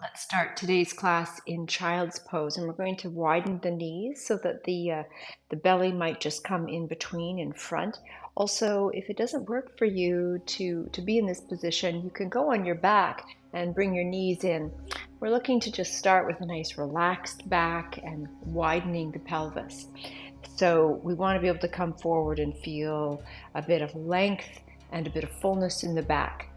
Let's start today's class in child's pose, and we're going to widen the knees so that the belly might just come in between in front. Also, if it doesn't work for you to be in this position, you can go on your back and bring your knees in. We're looking to just start with a nice relaxed back and widening the pelvis. So we want to be able to come forward and feel a bit of length and a bit of fullness in the back,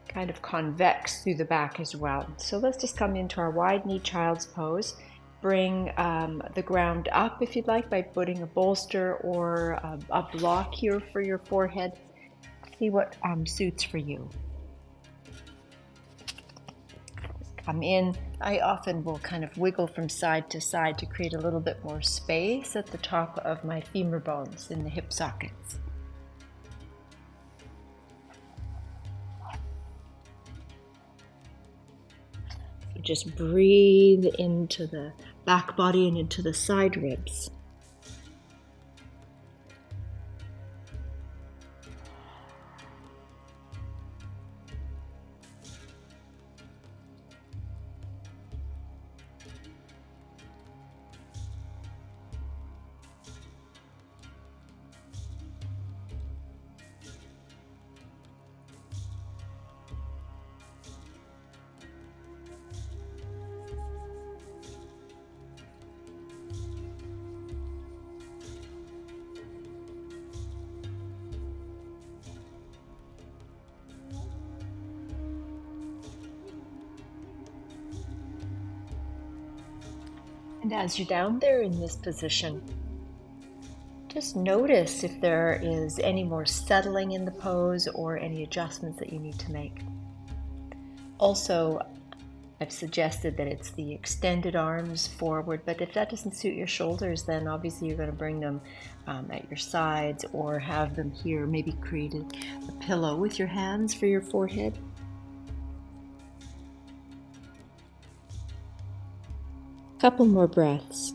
kind of convex through the back as well. So let's just come into our wide knee child's pose. Bring the ground up if you'd like by putting a bolster or a block here for your forehead. See what suits for you. Come in. I often will kind of wiggle from side to side to create a little bit more space at the top of my femur bones in the hip sockets. So just breathe into the back body and into the side ribs. And as you're down there in this position, just notice if there is any more settling in the pose or any adjustments that you need to make. Also, I've suggested that it's the extended arms forward, but if that doesn't suit your shoulders, then obviously you're going to bring them at your sides or have them here, maybe create a pillow with your hands for your forehead. Couple more breaths.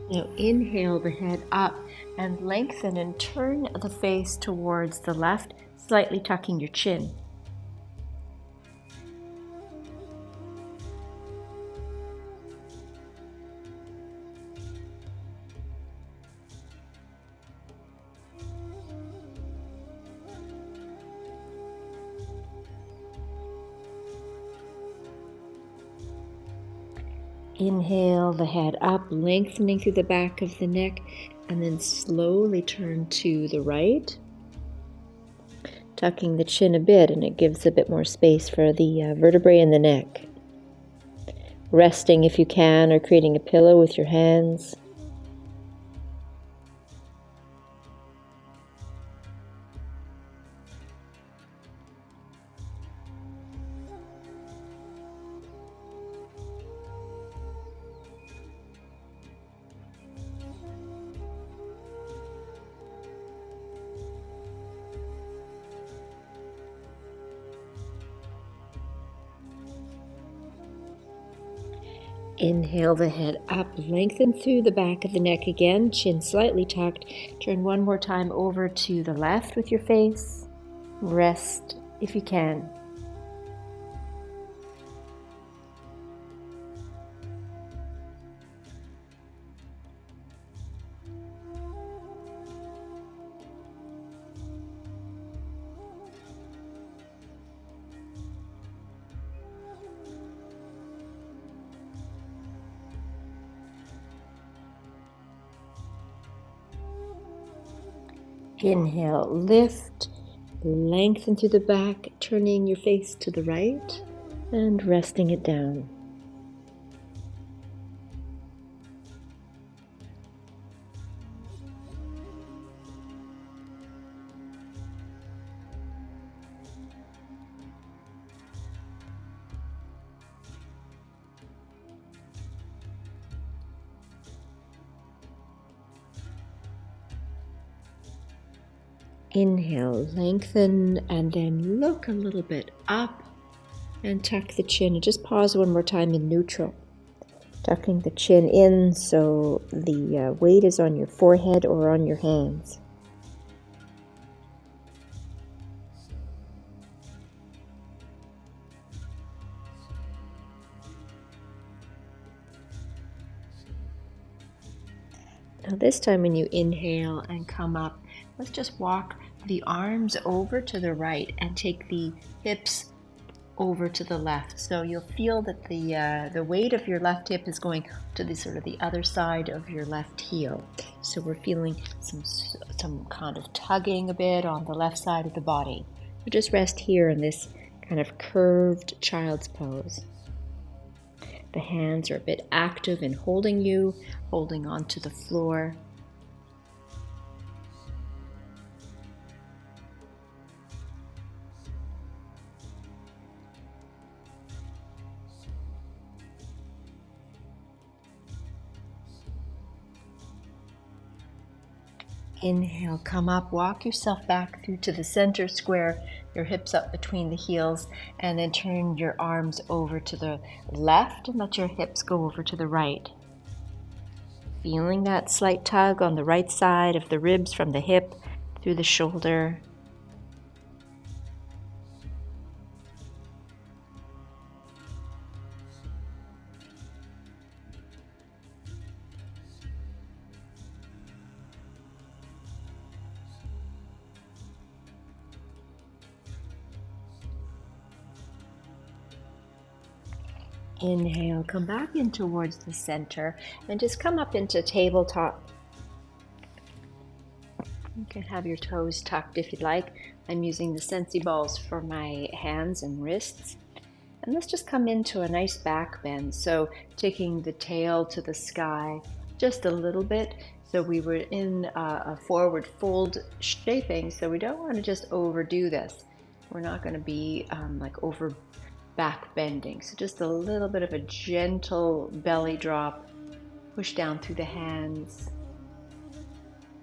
Now inhale the head up and lengthen and turn the face towards the left, slightly tucking your chin. Inhale the head up, lengthening through the back of the neck, and then slowly turn to the right, tucking the chin a bit, and it gives a bit more space for the vertebrae in the neck. Resting if you can, or creating a pillow with your hands. Inhale the head up, lengthen through the back of the neck again, chin slightly tucked. Turn one more time over to the left with your face. Rest if you can. Inhale, lift, lengthen through the back, turning your face to the right and resting it down. Inhale, lengthen, and then look a little bit up and tuck the chin. And just pause one more time in neutral. Tucking the chin in so the weight is on your forehead or on your hands. Now this time when you inhale and come up, let's just walk the arms over to the right and take the hips over to the left. So you'll feel that the weight of your left hip is going to the sort of the other side of your left heel. So we're feeling some kind of tugging a bit on the left side of the body. So just rest here in this kind of curved child's pose. The hands are a bit active in holding you, holding onto the floor. Inhale, come up, walk yourself back through to the center square, your hips up between the heels, and then turn your arms over to the left and let your hips go over to the right. Feeling that slight tug on the right side of the ribs from the hip through the shoulder. Inhale, come back in towards the center and just come up into tabletop. You can have your toes tucked if you'd like. I'm using the Sensi balls for my hands and wrists. And let's just come into a nice back bend. So taking the tail to the sky just a little bit. So we were in a forward fold shaping, so we don't want to just overdo this. We're not going to be like over back bending. So just a little bit of a gentle belly drop, push down through the hands,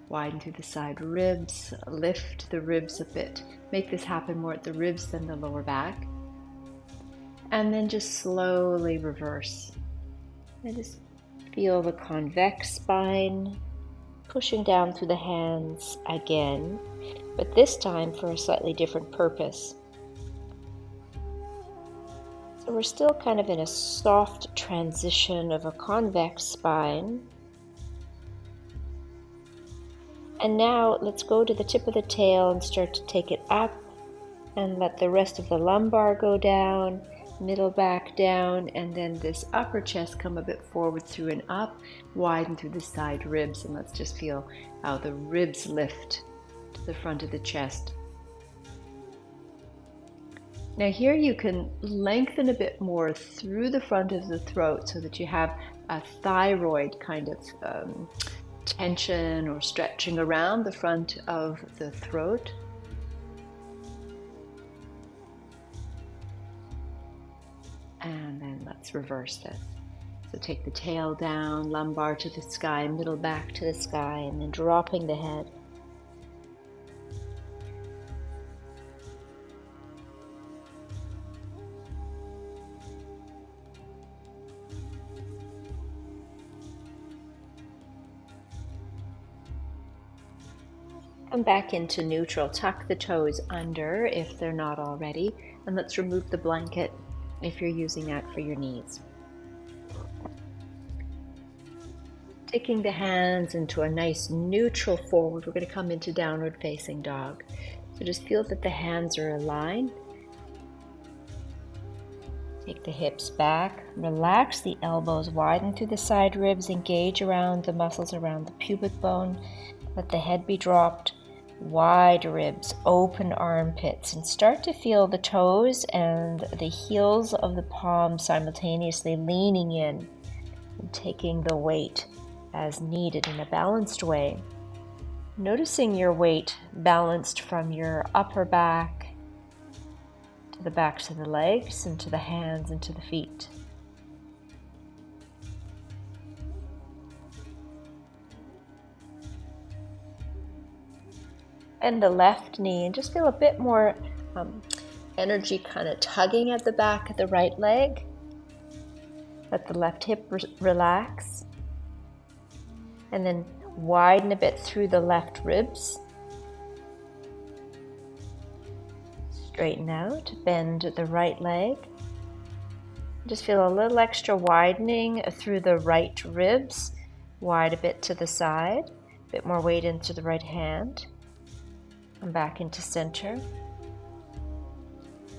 widen through the side ribs, lift the ribs a bit. Make this happen more at the ribs than the lower back. And then just slowly reverse. And just feel the convex spine pushing down through the hands again, but this time for a slightly different purpose. So we're still kind of in a soft transition of a convex spine. And now let's go to the tip of the tail and start to take it up and let the rest of the lumbar go down, middle back down, and then this upper chest come a bit forward through and up, widen through the side ribs, and let's just feel how the ribs lift to the front of the chest. Now here you can lengthen a bit more through the front of the throat so that you have a thyroid kind of tension or stretching around the front of the throat. And then let's reverse this. So take the tail down, lumbar to the sky, middle back to the sky, and then dropping the head. Come back into neutral. Tuck the toes under if they're not already, and let's remove the blanket if you're using that for your knees. Taking the hands into a nice neutral forward, we're going to come into downward facing dog. So just feel that the hands are aligned. Take the hips back, relax the elbows, widen through the side ribs, engage around the muscles around the pubic bone. Let the head be dropped, wide ribs, open armpits, and start to feel the toes and the heels of the palms simultaneously leaning in and taking the weight as needed in a balanced way. Noticing your weight balanced from your upper back to the backs of the legs and to the hands and to the feet. And the left knee, and just feel a bit more energy kind of tugging at the back of the right leg. Let the left hip relax. And then widen a bit through the left ribs. Straighten out, bend the right leg. Just feel a little extra widening through the right ribs. Wide a bit to the side, a bit more weight into the right hand. Come back into center.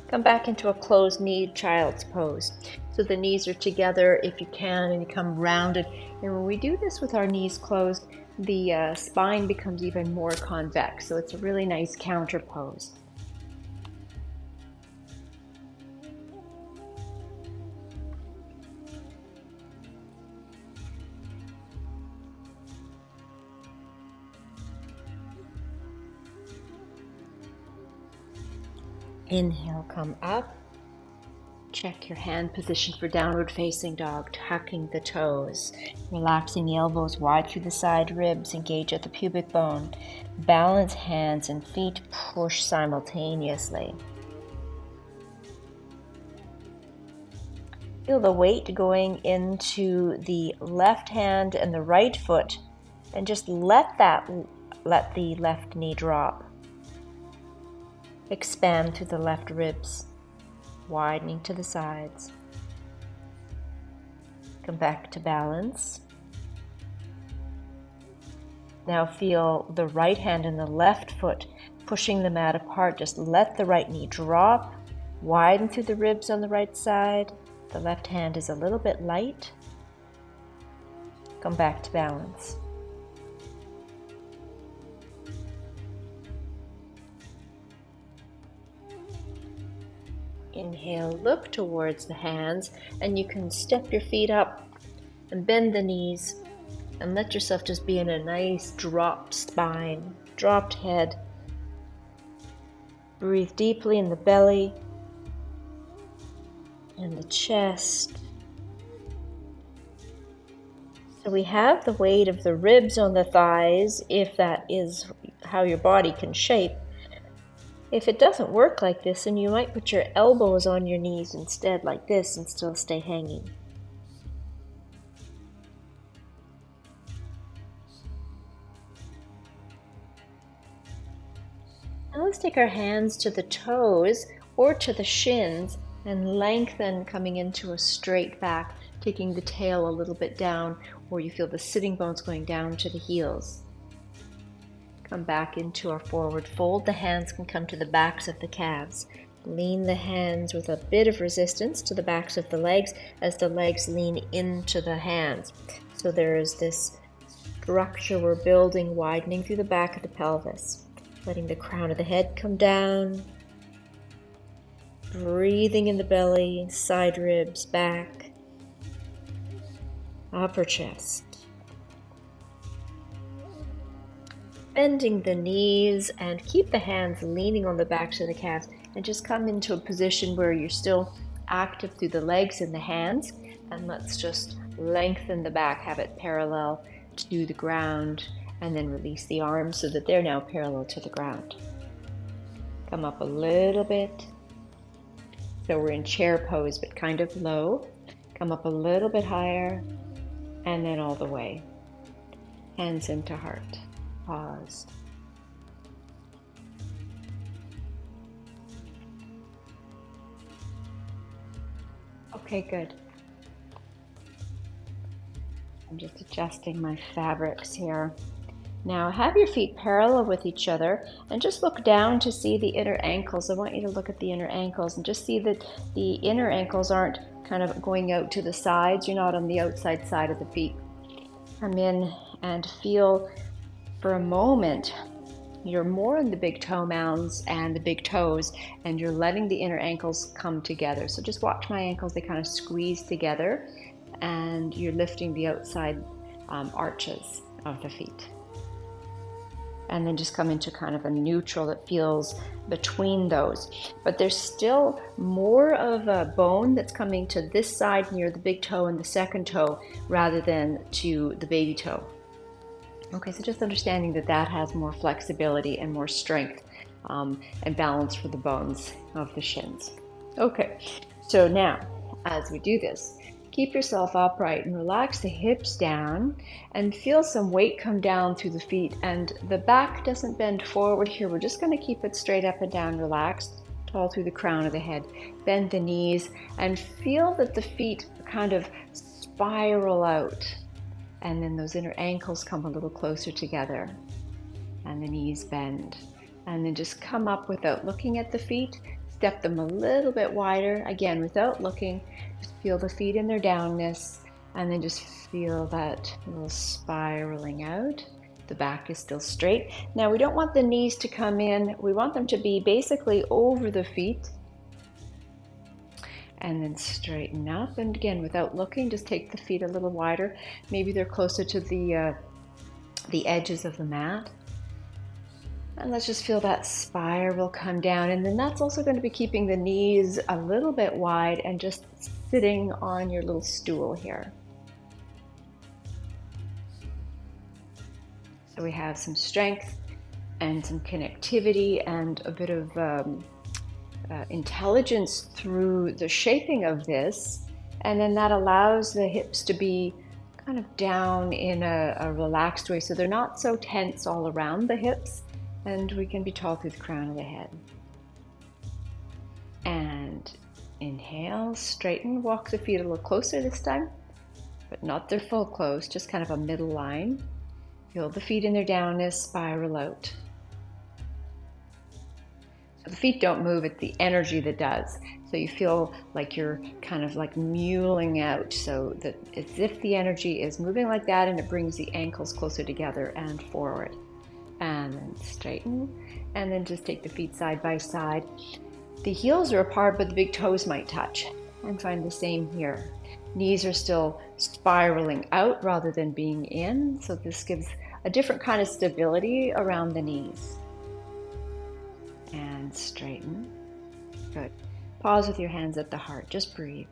Come back into a closed knee child's pose. So the knees are together if you can, and you come rounded. And when we do this with our knees closed, the spine becomes even more convex. So it's a really nice counter pose. Inhale, come up. Check your hand position for downward facing dog, tucking the toes, relaxing the elbows wide through the side ribs, engage at the pubic bone. Balance hands and feet, push simultaneously. Feel the weight going into the left hand and the right foot, and just let the left knee drop. Expand through the left ribs, widening to the sides. Come back to balance. Now feel the right hand and the left foot pushing the mat apart. Just let the right knee drop, widen through the ribs on the right side. The left hand is a little bit light. Come back to balance. Inhale, look towards the hands, and you can step your feet up and bend the knees and let yourself just be in a nice dropped spine, dropped head. Breathe deeply in the belly and the chest. So we have the weight of the ribs on the thighs, if that is how your body can shape. If it doesn't work like this, then you might put your elbows on your knees instead, like this, and still stay hanging. Now let's take our hands to the toes or to the shins and lengthen, coming into a straight back, taking the tail a little bit down, or you feel the sitting bones going down to the heels. Come back into our forward fold. The hands can come to the backs of the calves. Lean the hands with a bit of resistance to the backs of the legs as the legs lean into the hands. So there is this structure we're building, widening through the back of the pelvis. Letting the crown of the head come down. Breathing in the belly, side ribs, back, upper chest. Bending the knees and keep the hands leaning on the backs of the calves, and just come into a position where you're still active through the legs and the hands. And let's just lengthen the back, have it parallel to the ground, and then release the arms so that they're now parallel to the ground. Come up a little bit. So we're in chair pose, but kind of low. Come up a little bit higher, and then all the way. Hands into heart. Pause. Okay, good. I'm just adjusting my fabrics here. Now have your feet parallel with each other and just look down to see the inner ankles. I want you to look at the inner ankles and just see that the inner ankles aren't kind of going out to the sides. You're not on the outside side of the feet. Come in and feel for a moment you're more on the big toe mounds and the big toes, and you're letting the inner ankles come together. So just watch my ankles, they kind of squeeze together, and you're lifting the outside arches of the feet. And then just come into kind of a neutral that feels between those. But there's still more of a bone that's coming to this side near the big toe and the second toe rather than to the baby toe. Okay, so just understanding that that has more flexibility and more strength and balance for the bones of the shins. Okay, so now as we do this, keep yourself upright and relax the hips down and feel some weight come down through the feet. And the back doesn't bend forward here. We're just going to keep it straight up and down, relaxed, tall through the crown of the head. Bend the knees and feel that the feet kind of spiral out. And then those inner ankles come a little closer together and the knees bend. And then just come up without looking at the feet. Step them a little bit wider, again, without looking. Just feel the feet in their downness, and then just feel that little spiraling out. The back is still straight. Now, we don't want the knees to come in. We want them to be basically over the feet. And then straighten up. And again, without looking, just take the feet a little wider. Maybe they're closer to the edges of the mat. And let's just feel that spiral come down. And then that's also going to be keeping the knees a little bit wide and just sitting on your little stool here. So we have some strength and some connectivity and a bit of intelligence through the shaping of this. And then that allows the hips to be kind of down in a relaxed way. So they're not so tense all around the hips. And we can be tall through the crown of the head. And inhale, straighten, walk the feet a little closer this time, but not their full close, just kind of a middle line. Feel the feet in their downness, spiral out. So the feet don't move, it's the energy that does. So you feel like you're kind of like muling out, so that it's as if the energy is moving like that, and it brings the ankles closer together and forward. And then straighten, and then just take the feet side by side. The heels are apart, but the big toes might touch. And find the same here. Knees are still spiraling out rather than being in, so this gives a different kind of stability around the knees. And straighten. Good. Pause with your hands at the heart. Just breathe.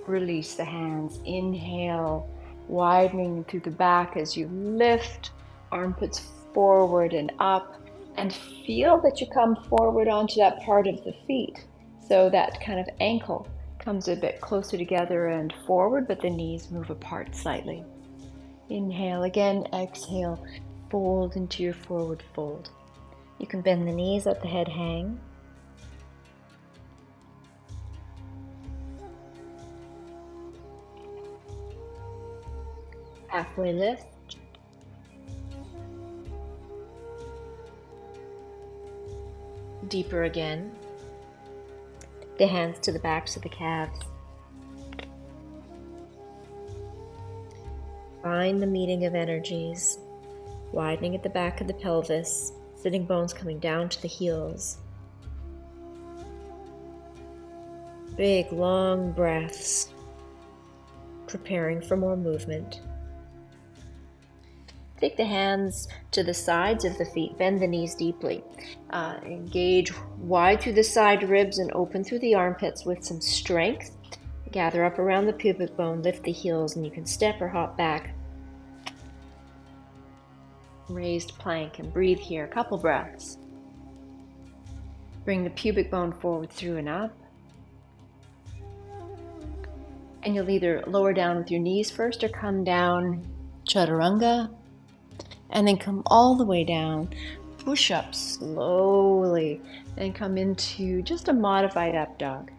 Release the hands. Inhale, widening through the back as you lift, armpits forward and up, and feel that you come forward onto that part of the feet. So that kind of ankle comes a bit closer together and forward, but the knees move apart slightly. Inhale again, exhale, fold into your forward fold. You can bend the knees, let the head hang. Halfway lift. Deeper again. The hands to the backs of the calves. Find the meeting of energies, widening at the back of the pelvis, sitting bones coming down to the heels. Big, long breaths, preparing for more movement. Take the hands to the sides of the feet, bend the knees deeply. Engage wide through the side ribs and open through the armpits with some strength. Gather up around the pubic bone, lift the heels, and you can step or hop back. Raised plank, and breathe here, a couple breaths. Bring the pubic bone forward through and up. And you'll either lower down with your knees first or come down chaturanga. And then come all the way down, push up slowly, and come into just a modified up dog.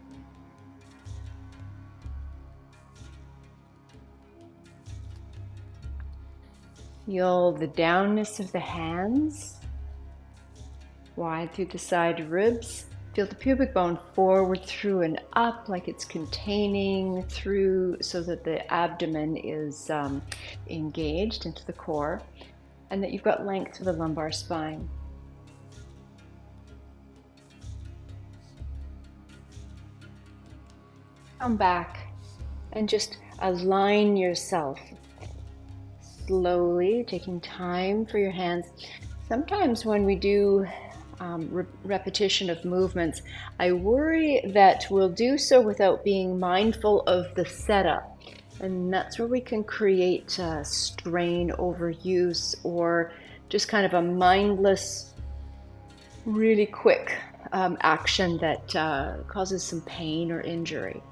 Feel the downness of the hands, wide through the side ribs. Feel the pubic bone forward through and up like it's containing through so that the abdomen is engaged into the core. And that you've got length to the lumbar spine. Come back and just align yourself slowly, taking time for your hands. Sometimes when we do repetition of movements, I worry that we'll do so without being mindful of the setup. And that's where we can create strain, overuse, or just kind of a mindless really quick action that causes some pain or injury.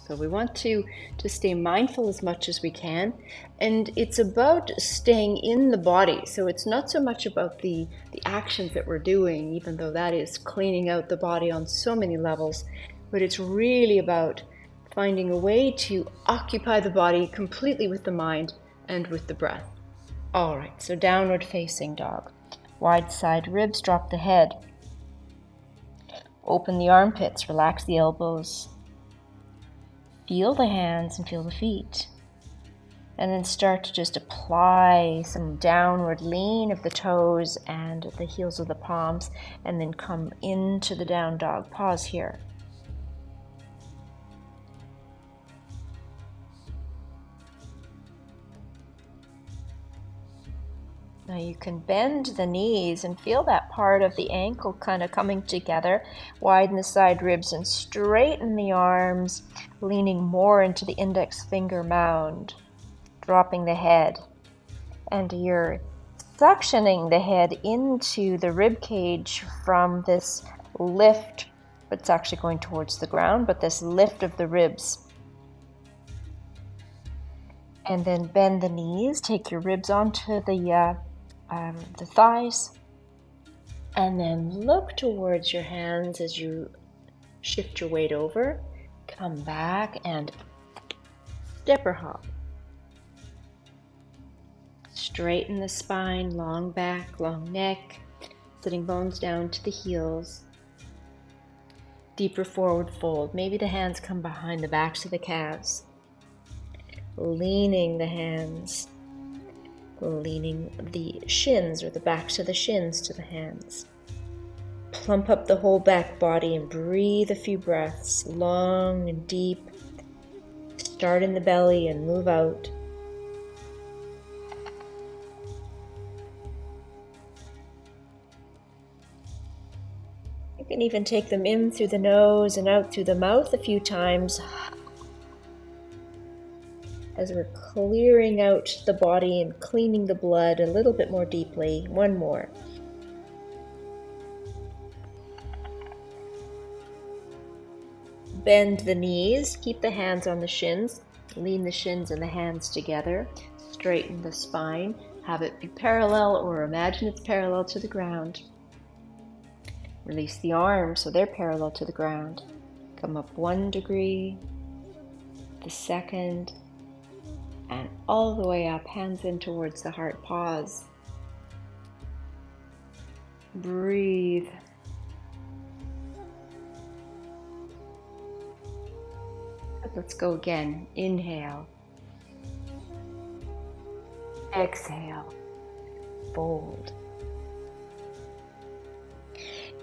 So we want to stay mindful as much as we can. And it's about staying in the body. So it's not so much about the actions that we're doing, even though that is cleaning out the body on so many levels, but it's really about finding a way to occupy the body completely with the mind and with the breath. All right, so downward facing dog. Wide side ribs, drop the head. Open the armpits, relax the elbows. Feel the hands and feel the feet. And then start to just apply some downward lean of the toes and the heels of the palms, and then come into the down dog. Pause here. Now you can bend the knees and feel that part of the ankle kind of coming together. Widen the side ribs and straighten the arms, leaning more into the index finger mound. Dropping the head. And you're suctioning the head into the rib cage from this lift. It's actually going towards the ground, but this lift of the ribs. And then bend the knees. Take your ribs onto the thighs, and then look towards your hands as you shift your weight over. Come back and stepper hop. Straighten the spine, long back, long neck, sitting bones down to the heels. Deeper forward fold. Maybe the hands come behind the backs of the calves. Leaning the hands, leaning the shins or the backs of the shins to the hands. Plump up the whole back body and breathe a few breaths, long and deep. Start in the belly and move out. You can even take them in through the nose and out through the mouth a few times as we're clearing out the body and cleaning the blood a little bit more deeply. One more. Bend the knees, keep the hands on the shins, lean the shins and the hands together, straighten the spine, have it be parallel or imagine it's parallel to the ground. Release the arms so they're parallel to the ground. Come up 1 degree, the second, and all the way up, hands in towards the heart. Pause. Breathe. Let's go again. Inhale. Exhale. Fold.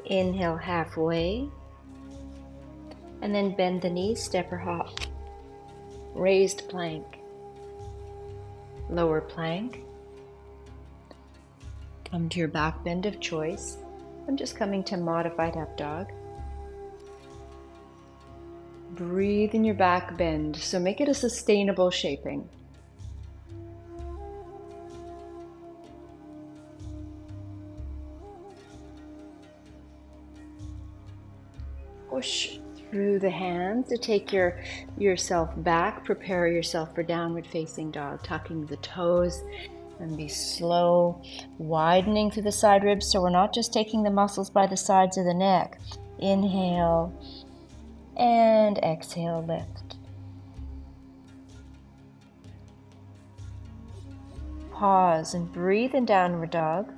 Inhale halfway. And then bend the knees, stepper hop. Raised plank. Lower plank. Come to your back bend of choice. I'm just coming to modified up dog. Breathe in your back bend, so make it a sustainable shaping. Push through the hands to take yourself back. Prepare yourself for downward facing dog, tucking the toes and be slow, widening through the side ribs so we're not just taking the muscles by the sides of the neck. Inhale and exhale, lift. Pause and breathe in downward dog.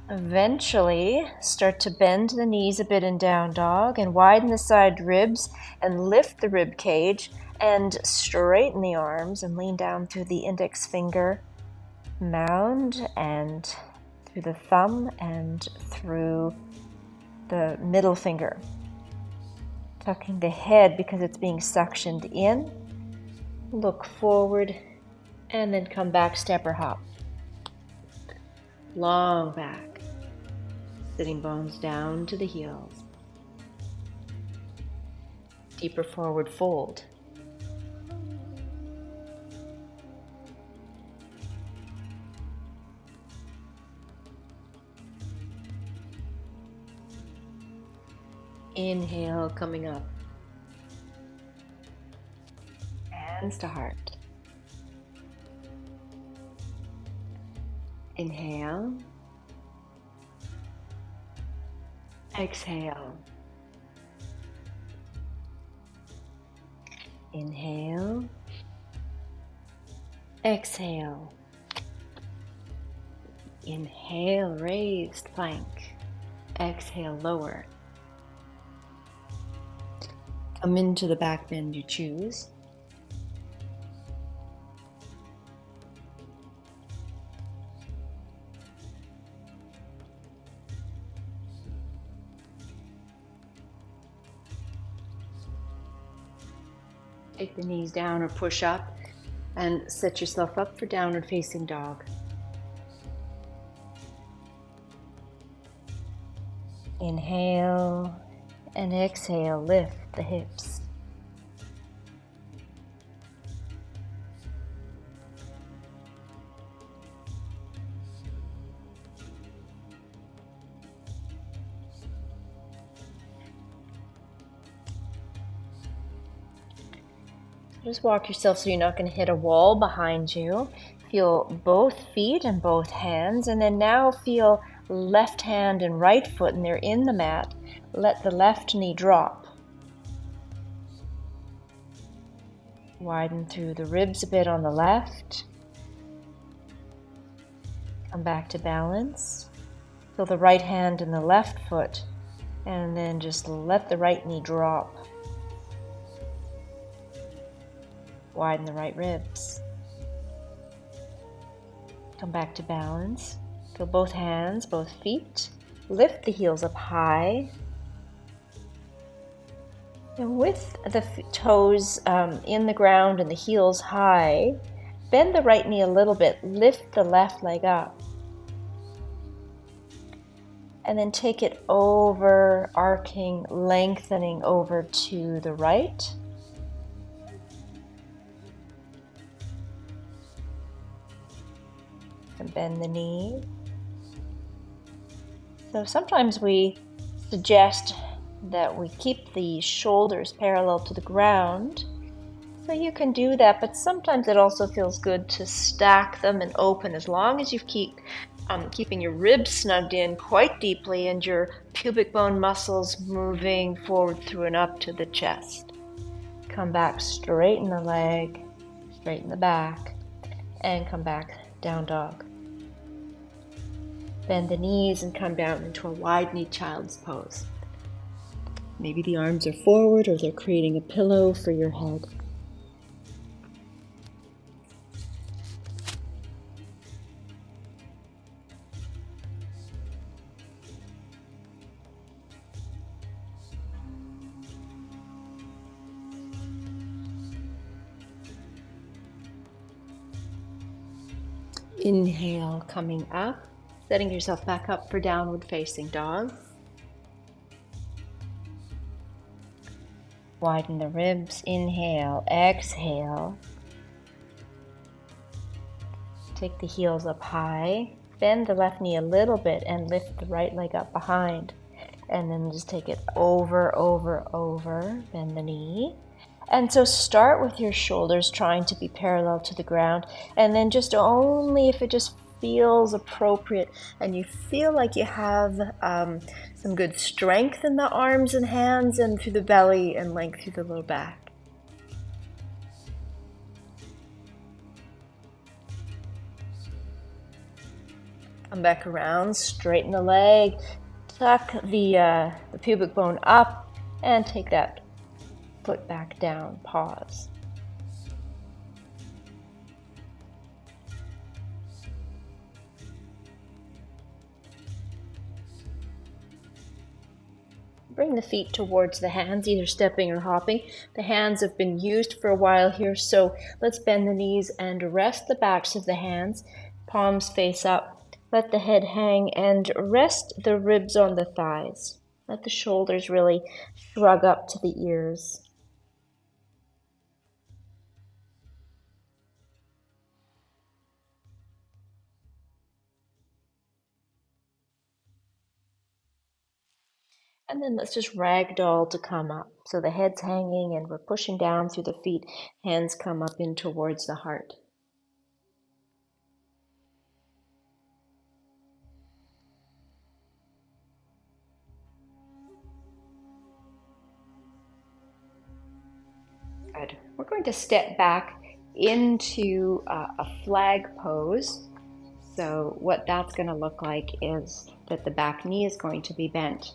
Eventually, start to bend the knees a bit in down dog and widen the side ribs and lift the rib cage and straighten the arms and lean down through the index finger mound and through the thumb and through the middle finger. Tucking the head because it's being suctioned in. Look forward and then come back, stepper hop. Long back. Sitting bones down to the heels. Deeper forward fold. Inhale, coming up. Hands to heart. Inhale. Exhale. Inhale. Exhale. Inhale, raised plank. Exhale, lower. Come into the back bend you choose. Take the knees down or push up and set yourself up for downward facing dog. Inhale and exhale, lift the hips. Just walk yourself so you're not going to hit a wall behind you. Feel both feet and both hands, and then now feel left hand and right foot, and they're in the mat. Let the left knee drop. Widen through the ribs a bit on the left. Come back to balance. Feel the right hand and the left foot, and then just let the right knee drop. Widen the right ribs. Come back to balance. Feel both hands, both feet. Lift the heels up high. And with the toes in the ground and the heels high, bend the right knee a little bit. Lift the left leg up. And then take it over, arcing, lengthening over to the right. And bend the knee. So sometimes we suggest that we keep the shoulders parallel to the ground. So you can do that, but sometimes it also feels good to stack them and open as long as you keep keeping your ribs snugged in quite deeply and your pubic bone muscles moving forward through and up to the chest. Come back, straighten the leg, straighten the back, and come back, down dog. Bend the knees and come down into a wide-kneed child's pose. Maybe the arms are forward or they're creating a pillow for your head. Inhale, coming up, setting yourself back up for downward facing dog. Widen the ribs, inhale, exhale. Take the heels up high, bend the left knee a little bit and lift the right leg up behind. And then just take it over, over, over, bend the knee. And so start with your shoulders trying to be parallel to the ground, and then just only if it just feels appropriate and you feel like you have some good strength in the arms and hands and through the belly and length through the low back. Come back around, straighten the leg, tuck the pubic bone up, and take that foot back down, pause. Bring the feet towards the hands, either stepping or hopping. The hands have been used for a while here, so let's bend the knees and rest the backs of the hands, palms face up. Let the head hang and rest the ribs on the thighs. Let the shoulders really shrug up to the ears. And then let's just ragdoll to come up. So the head's hanging and we're pushing down through the feet. Hands come up in towards the heart. Good. We're going to step back into a flag pose. So what that's going to look like is that the back knee is going to be bent.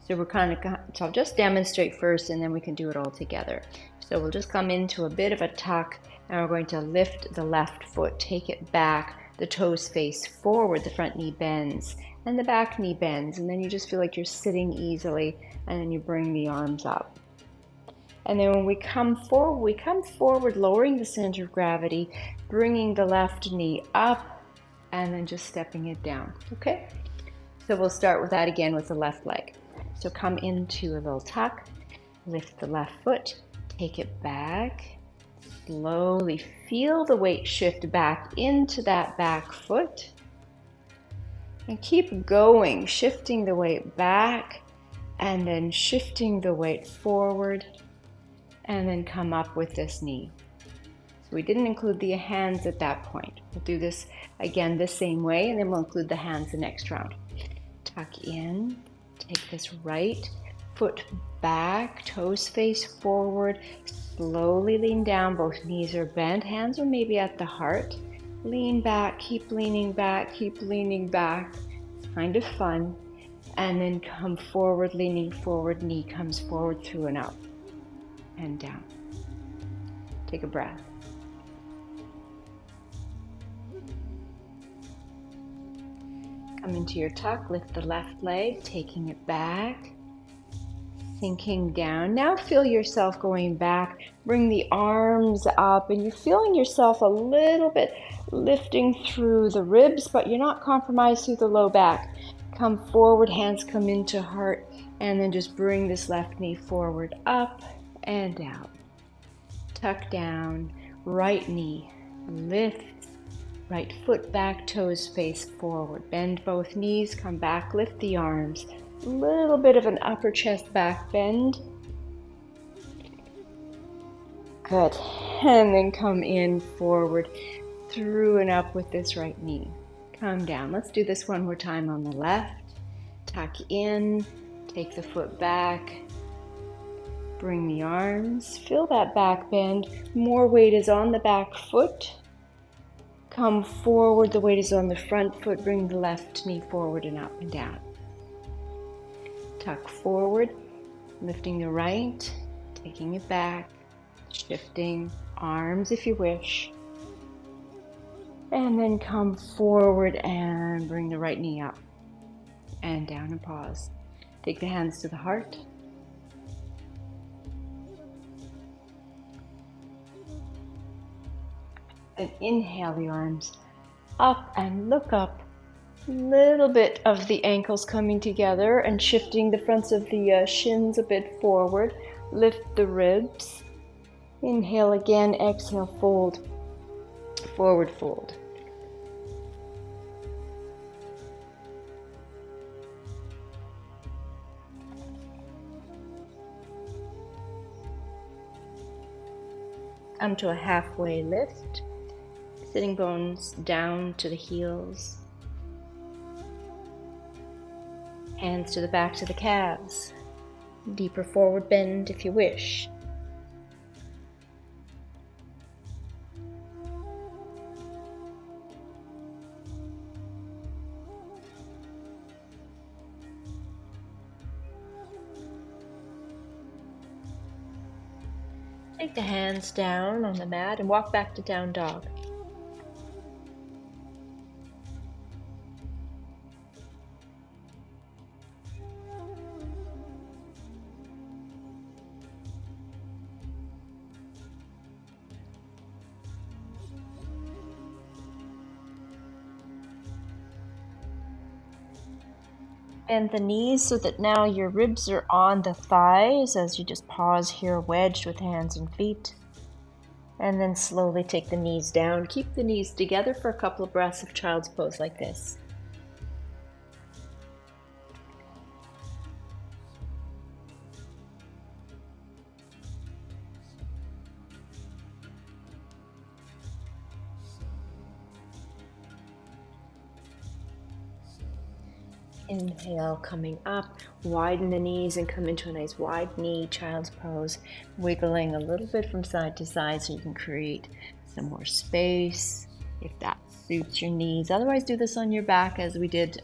So so I'll just demonstrate first and then we can do it all together. So we'll just come into a bit of a tuck and we're going to lift the left foot, take it back, the toes face forward, the front knee bends and the back knee bends, and then you just feel like you're sitting easily, and then you bring the arms up. And then when we come forward, lowering the center of gravity, bringing the left knee up, and then just stepping it down, okay? So we'll start with that again with the left leg. So come into a little tuck, lift the left foot, take it back, slowly feel the weight shift back into that back foot, and keep going, shifting the weight back, and then shifting the weight forward, and then come up with this knee. So we didn't include the hands at that point. We'll do this again the same way, and then we'll include the hands the next round. Tuck in, take this right foot back, toes face forward, slowly lean down, both knees are bent, hands are maybe at the heart. Lean back, keep leaning back, keep leaning back. It's kind of fun. And then come forward, leaning forward, knee comes forward through and up and down. Take a breath. Come into your tuck, lift the left leg, taking it back, sinking down. Now feel yourself going back, bring the arms up, and you're feeling yourself a little bit lifting through the ribs, but you're not compromised through the low back. Come forward, hands come into heart, and then just bring this left knee forward, up and down. Tuck down, right knee, lift, right foot back, toes face forward. Bend both knees, come back, lift the arms. A little bit of an upper chest back bend. Good. And then come in forward, through and up with this right knee. Come down. Let's do this one more time on the left. Tuck in, take the foot back, bring the arms, feel that back bend. More weight is on the back foot. Come forward, the weight is on the front foot, bring the left knee forward and up and down. Tuck forward, lifting the right, taking it back, shifting arms if you wish. And then come forward and bring the right knee up and down and pause. Take the hands to the heart. And inhale the arms up and look up. Little bit of the ankles coming together and shifting the fronts of the shins a bit forward. Lift the ribs. Inhale again, exhale, fold. Forward fold. Come to a halfway lift. Sitting bones down to the heels. Hands to the backs of the calves. Deeper forward bend if you wish. Take the hands down on the mat and walk back to down dog. Bend the knees so that now your ribs are on the thighs as you just pause here, wedged with hands and feet. And then slowly take the knees down. Keep the knees together for a couple of breaths of child's pose like this. Inhale, coming up, widen the knees and come into a nice wide knee child's pose, wiggling a little bit from side to side so you can create some more space if that suits your needs. Otherwise, do this on your back as we did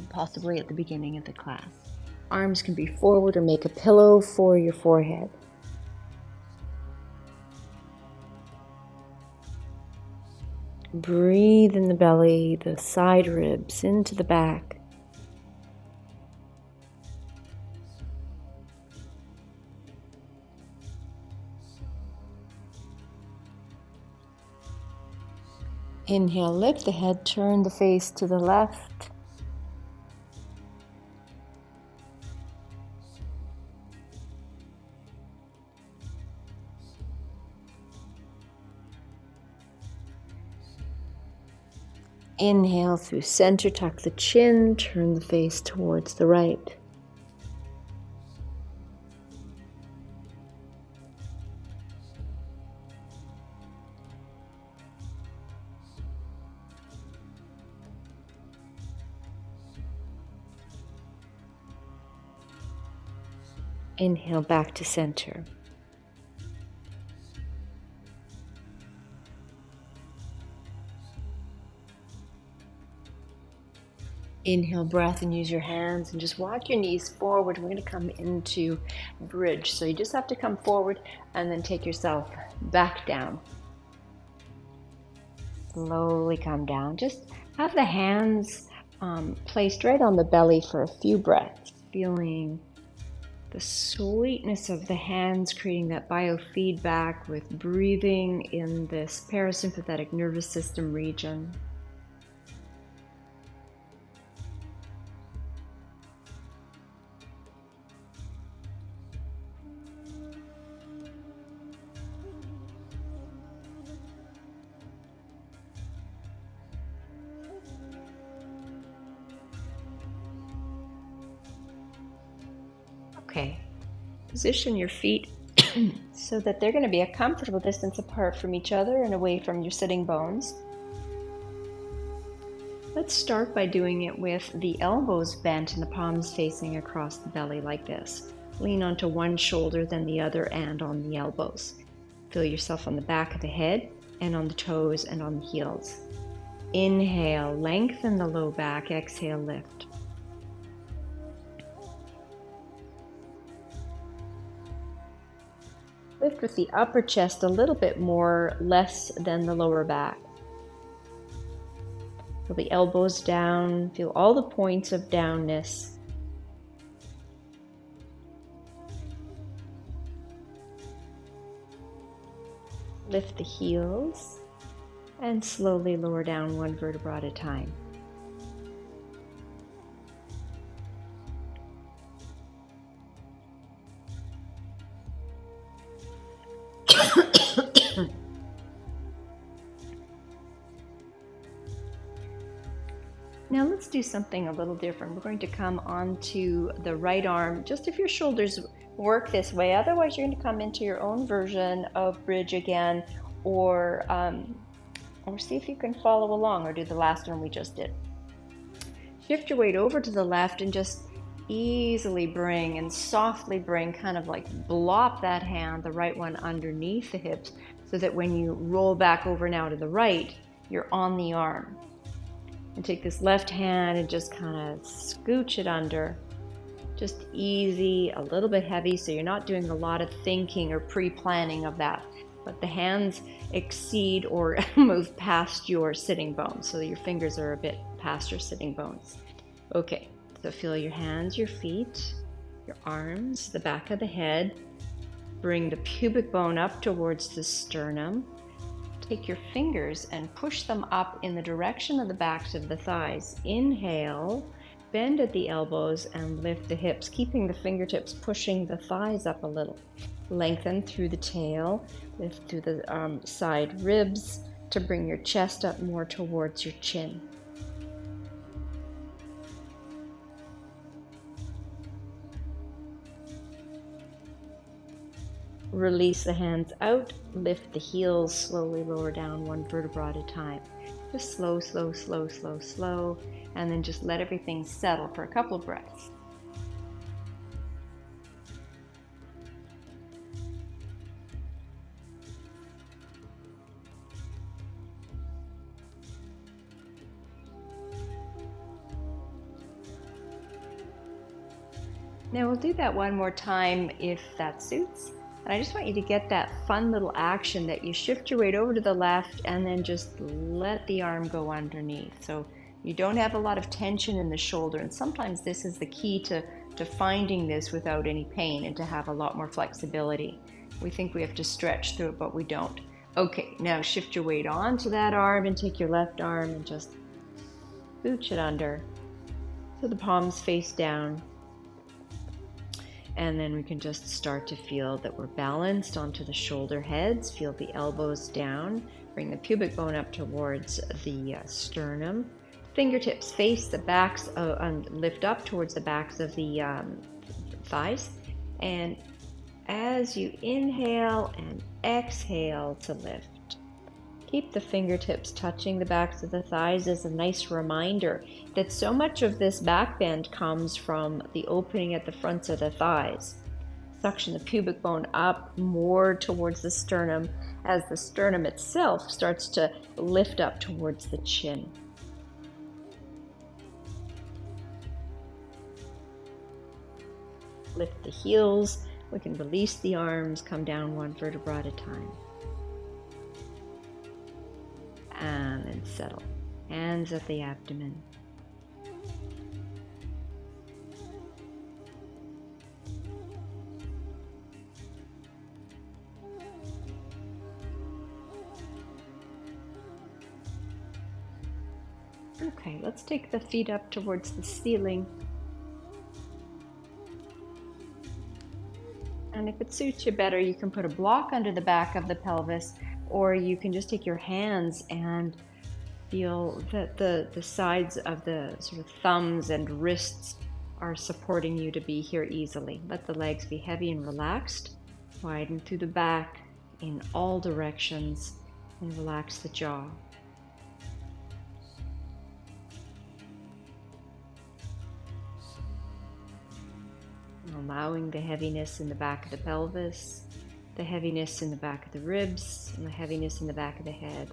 possibly at the beginning of the class. Arms can be forward or make a pillow for your forehead. Breathe in the belly, the side ribs into the back. Inhale, lift the head, turn the face to the left. Inhale through center, tuck the chin, turn the face towards the right. Inhale back to center. Inhale breath and use your hands and just walk your knees forward. We're going to come into bridge. So you just have to come forward and then take yourself back down. Slowly come down. Just have the hands placed right on the belly for a few breaths, feeling the sweetness of the hands, creating that biofeedback with breathing in this parasympathetic nervous system region. Okay, position your feet so that they're going to be a comfortable distance apart from each other and away from your sitting bones. Let's start by doing it with the elbows bent and the palms facing across the belly like this. Lean onto one shoulder, then the other, and on the elbows. Feel yourself on the back of the head and on the toes and on the heels. Inhale, lengthen the low back. Exhale, lift. Lift with the upper chest a little bit more, less than the lower back. Feel the elbows down, feel all the points of downness. Lift the heels and slowly lower down one vertebra at a time. Now let's do something a little different. We're going to come onto the right arm, just if your shoulders work this way. Otherwise, you're going to come into your own version of bridge again, or see if you can follow along or do the last one we just did. Shift your weight over to the left and just easily bring and softly bring, kind of like blop that hand, the right one, underneath the hips, so that when you roll back over now to the right, you're on the arm. And take this left hand and just kind of scooch it under. Just easy, a little bit heavy, so you're not doing a lot of thinking or pre-planning of that. But the hands exceed or move past your sitting bones, so your fingers are a bit past your sitting bones. Okay, so feel your hands, your feet, your arms, the back of the head. Bring the pubic bone up towards the sternum. Take your fingers and push them up in the direction of the backs of the thighs. Inhale, bend at the elbows and lift the hips, keeping the fingertips pushing the thighs up a little. Lengthen through the tail, lift through the side ribs to bring your chest up more towards your chin. Release the hands out, lift the heels, slowly lower down one vertebra at a time. Just slow, slow, slow, slow, slow. and then just let everything settle for a couple of breaths. Now we'll do that one more time if that suits. And I just want you to get that fun little action that you shift your weight over to the left and then just let the arm go underneath. So you don't have a lot of tension in the shoulder. And sometimes this is the key to finding this without any pain and to have a lot more flexibility. We think we have to stretch through it, but we don't. Okay, now shift your weight onto that arm and take your left arm and just scooch it under so the palms face down. And then we can just start to feel that we're balanced onto the shoulder heads. Feel the elbows down. Bring the pubic bone up towards the sternum. Fingertips face the backs and lift up towards the backs of the thighs. And as you inhale and exhale to lift, keep the fingertips touching the backs of the thighs as a nice reminder that so much of this back bend comes from the opening at the fronts of the thighs. Suction the pubic bone up more towards the sternum as the sternum itself starts to lift up towards the chin. Lift the heels. We can release the arms, come down one vertebra at a time. And then settle. Hands at the abdomen. Okay, let's take the feet up towards the ceiling. And if it suits you better, you can put a block under the back of the pelvis, or you can just take your hands and feel that the sides of the sort of thumbs and wrists are supporting you to be here easily. Let the legs be heavy and relaxed. Widen through the back in all directions and relax the jaw. Allowing the heaviness in the back of the pelvis, the heaviness in the back of the ribs, and the heaviness in the back of the head.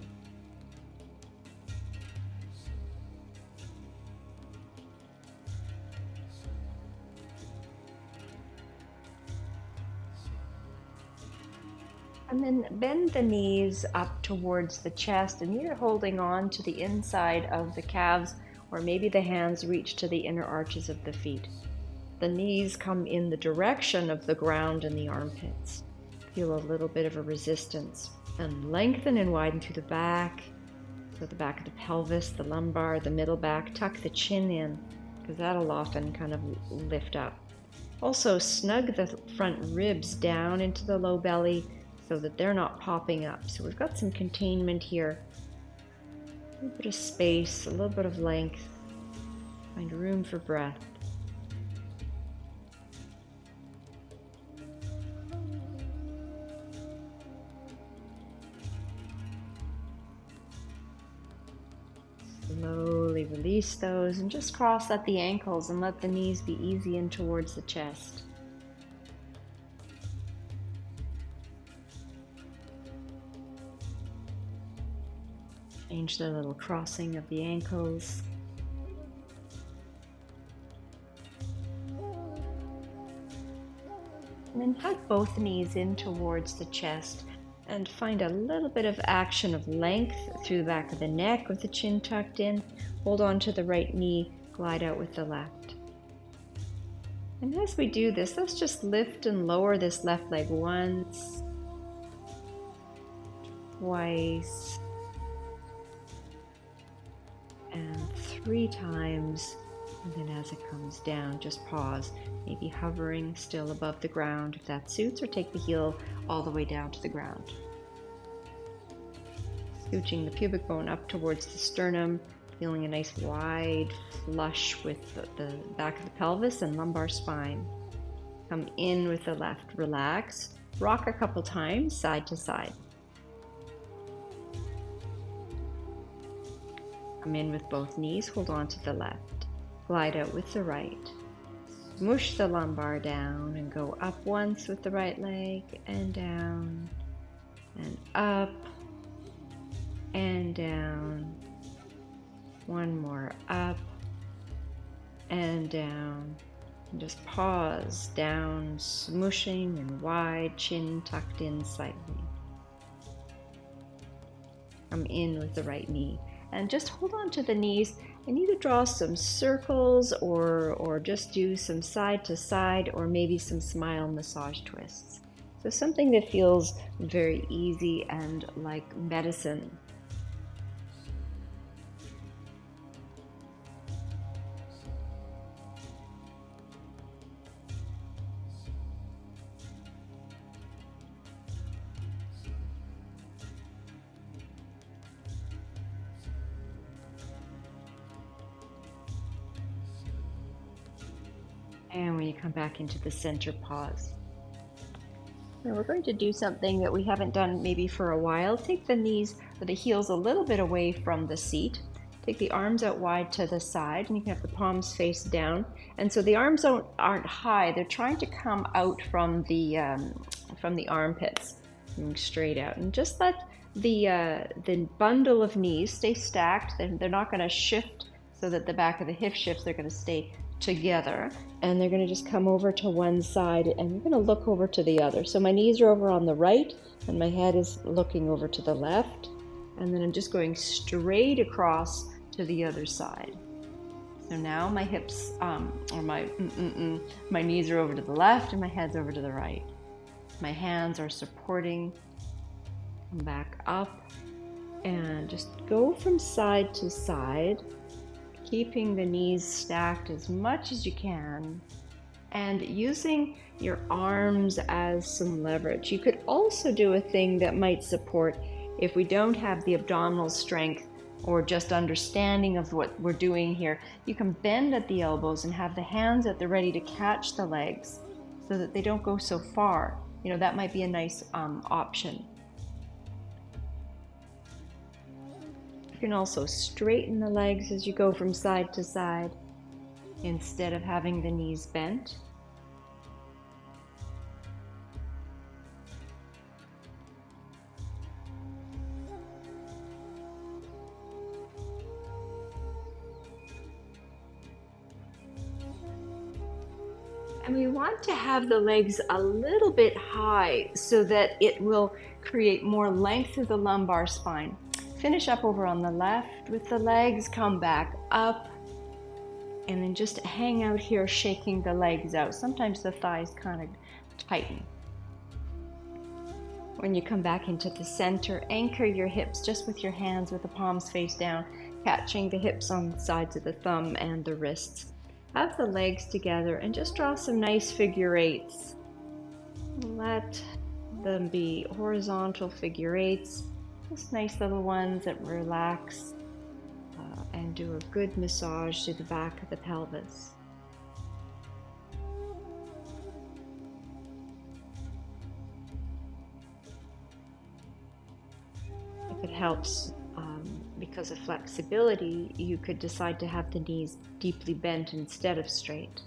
And then bend the knees up towards the chest, and you're holding on to the inside of the calves, or maybe the hands reach to the inner arches of the feet. The knees come in the direction of the ground and the armpits. Feel a little bit of a resistance. And lengthen and widen through the back. So the back of the pelvis, the lumbar, the middle back. Tuck the chin in, because that'll often kind of lift up. Also snug the front ribs down into the low belly so that they're not popping up. So we've got some containment here. A little bit of space, a little bit of length. Find room for breath. Slowly release those and just cross at the ankles and let the knees be easy in towards the chest. Change the little crossing of the ankles. And then hug both knees in towards the chest. And find a little bit of action of length through the back of the neck with the chin tucked in. Hold on to the right knee, glide out with the left. And as we do this, let's just lift and lower this left leg once, twice, and 3 times. And then as it comes down, just pause, maybe hovering still above the ground if that suits, or take the heel all the way down to the ground. Scooching the pubic bone up towards the sternum, feeling a nice wide flush with the back of the pelvis and lumbar spine. Come in with the left, relax, rock a couple times side to side. Come in with both knees, hold on to the left. Glide out with the right. Smoosh the lumbar down and go up once with the right leg and down and up and down. One more, up and down. And just pause, down, smooshing and wide, chin tucked in slightly. Come in with the right knee and just hold on to the knees and either draw some circles or just do some side to side or maybe some smile massage twists. So something that feels very easy and like medicine. And when you come back into the center, pause. Now we're going to do something that we haven't done maybe for a while. Take the knees or the heels a little bit away from the seat. Take the arms out wide to the side, and you can have the palms face down. And so the arms aren't high; they're trying to come out from the armpits, going straight out. And just let the bundle of knees stay stacked. They're not going to shift so that the back of the hip shifts. They're going to stay together, and they're going to just come over to one side, and you're going to look over to the other. So my knees are over on the right and my head is looking over to the left, and then I'm just going straight across to the other side. So now my hips or my knees are over to the left and my head's over to the right. My hands are supporting. Come back up and just go from side to side, keeping the knees stacked as much as you can and using your arms as some leverage. You could also do a thing that might support if we don't have the abdominal strength or just understanding of what we're doing here. You can bend at the elbows and have the hands at the ready to catch the legs so that they don't go so far. You know, that might be a nice option. You can also straighten the legs as you go from side to side instead of having the knees bent. And we want to have the legs a little bit high so that it will create more length of the lumbar spine. Finish up over on the left with the legs, come back up, and then just hang out here shaking the legs out. Sometimes the thighs kind of tighten. When you come back into the center, anchor your hips just with your hands with the palms face down, catching the hips on the sides of the thumb and the wrists. Have the legs together and just draw some nice figure eights. Let them be horizontal figure eights. Just nice little ones that relax and do a good massage to the back of the pelvis. If it helps, because of flexibility, you could decide to have the knees deeply bent instead of straight.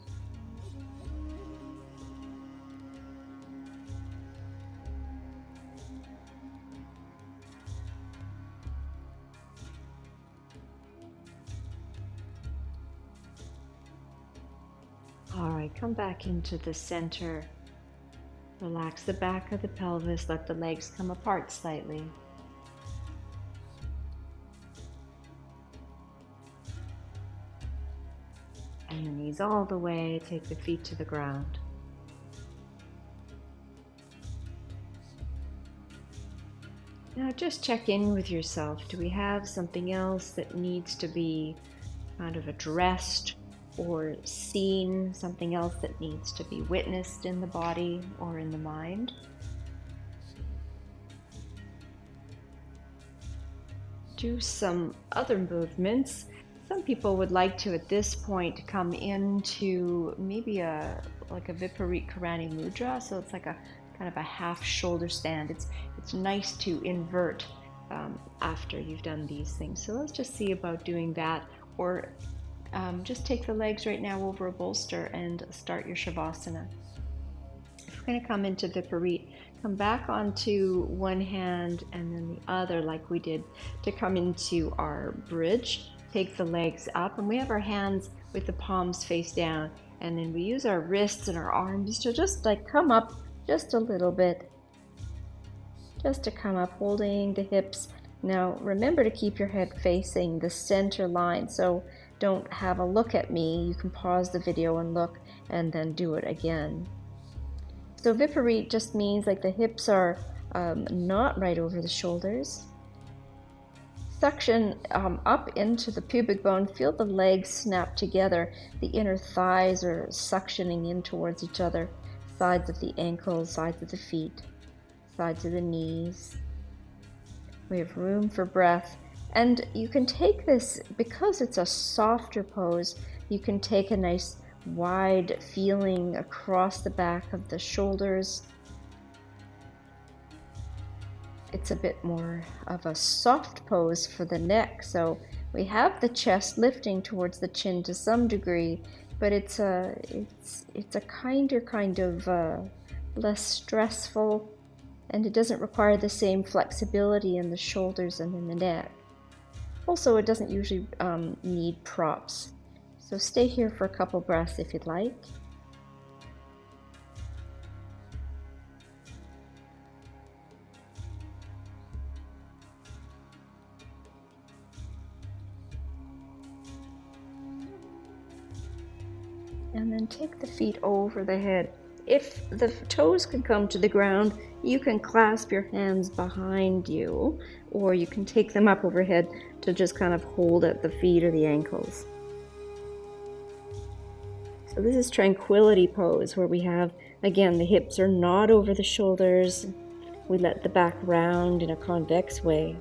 All right, come back into the center. Relax the back of the pelvis, let the legs come apart slightly. And the knees all the way, take the feet to the ground. Now just check in with yourself. Do we have something else that needs to be kind of addressed or seen, something else that needs to be witnessed in the body or in the mind? Do some other movements. Some people would like to, at this point, come into maybe like a Viparit Karani Mudra. So it's like a kind of a half shoulder stand. It's nice to invert after you've done these things. So let's just see about doing that, or just take the legs right now over a bolster and start your Shavasana. If we're going to come into Viparit, come back onto one hand and then the other like we did to come into our bridge. Take the legs up, and we have our hands with the palms face down, and then we use our wrists and our arms to just like come up just a little bit, just to come up, holding the hips. Now remember to keep your head facing the center line, so don't have a look at me. You can pause the video and look and then do it again. So Viparit just means like the hips are not right over the shoulders. Suction up into the pubic bone. Feel the legs snap together. The inner thighs are suctioning in towards each other. Sides of the ankles, sides of the feet, sides of the knees. We have room for breath. And you can take this, because it's a softer pose, you can take a nice wide feeling across the back of the shoulders. It's a bit more of a soft pose for the neck, so we have the chest lifting towards the chin to some degree, but it's a kinder kind of less stressful, and it doesn't require the same flexibility in the shoulders and in the neck. Also, it doesn't usually need props, so stay here for a couple breaths if you'd like. And then take the feet over the head. If the toes can come to the ground, you can clasp your hands behind you, or you can take them up overhead to just kind of hold at the feet or the ankles. So this is tranquility pose, where we have, again, the hips are not over the shoulders. We let the back round in a convex way.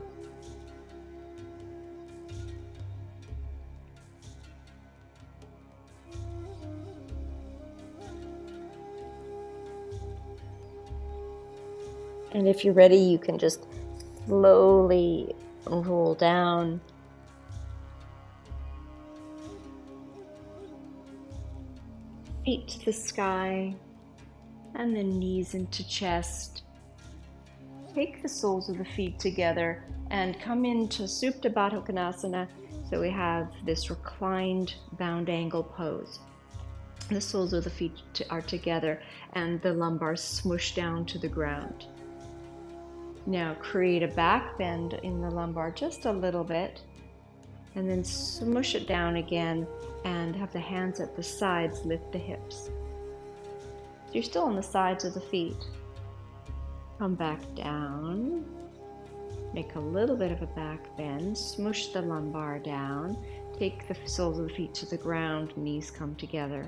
And if you're ready, you can just slowly roll down. Feet to the sky, and then knees into chest. Take the soles of the feet together and come into Supta Baddha Konasana. So we have this reclined bound angle pose. The soles of the feet are together and the lumbar smush down to the ground. Now create a back bend in the lumbar just a little bit, and then smush it down again and have the hands at the sides lift the hips. So you're still on the sides of the feet. Come back down, make a little bit of a back bend, smush the lumbar down, take the soles of the feet to the ground, knees come together.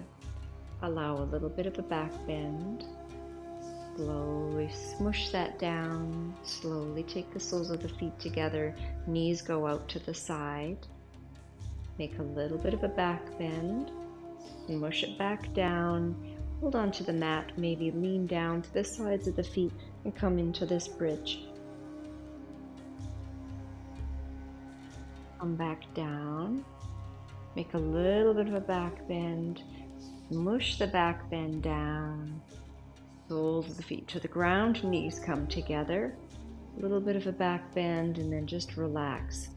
Allow a little bit of a back bend. Slowly smush that down, slowly take the soles of the feet together, knees go out to the side. Make a little bit of a back bend, smush it back down, hold on to the mat, maybe lean down to the sides of the feet and come into this bridge. Come back down, make a little bit of a back bend, smush the back bend down, soles of the feet to the ground, knees come together, a little bit of a back bend, and then just relax.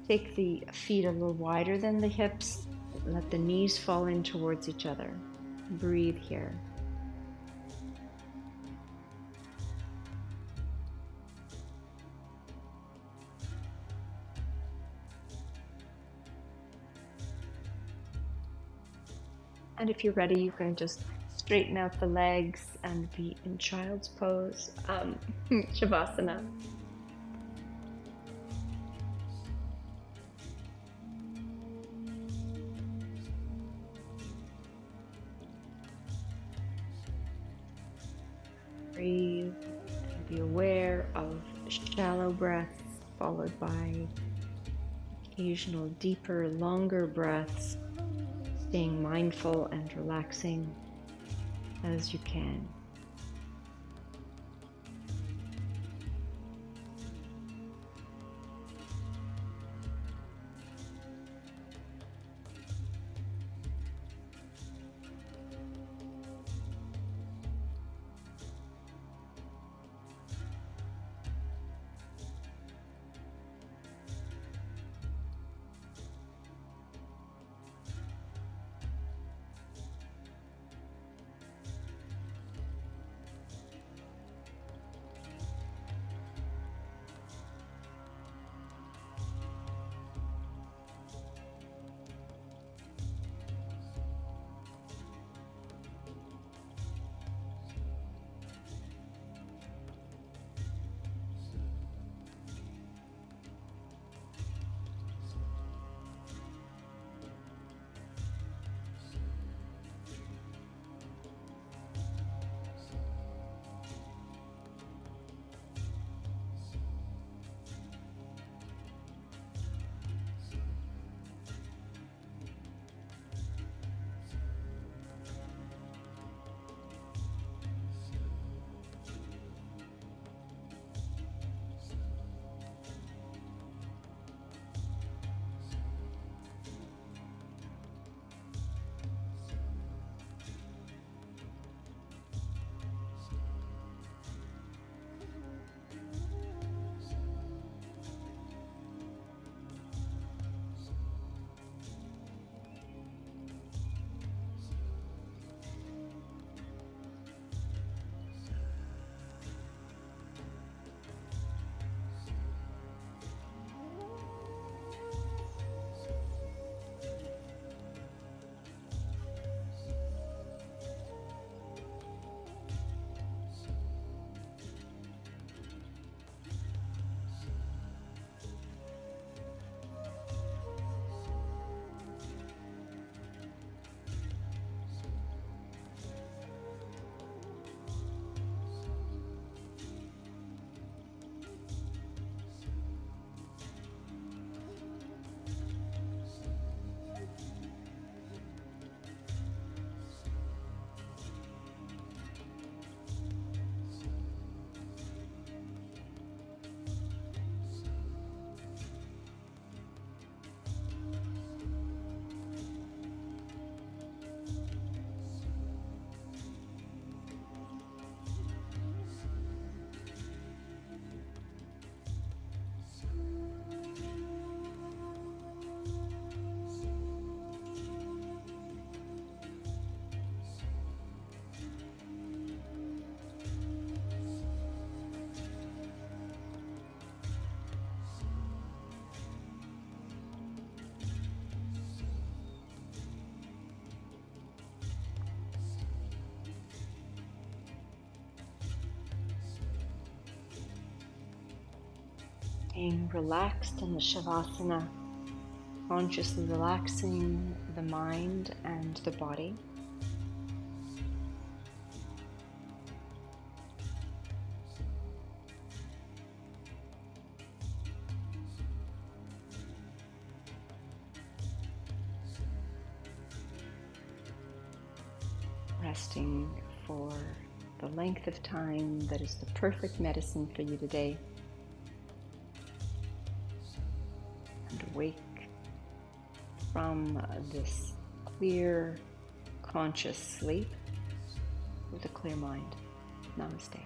Take the feet a little wider than the hips, let the knees fall in towards each other. Breathe here. And if you're ready, you can just straighten out the legs and be in child's pose, Shavasana. Breathe and be aware of shallow breaths followed by occasional deeper, longer breaths, staying mindful and relaxing as you can. Being relaxed in the Shavasana, consciously relaxing the mind and the body. Resting for the length of time that is the perfect medicine for you today. And wake from this clear, conscious sleep with a clear mind. Namaste.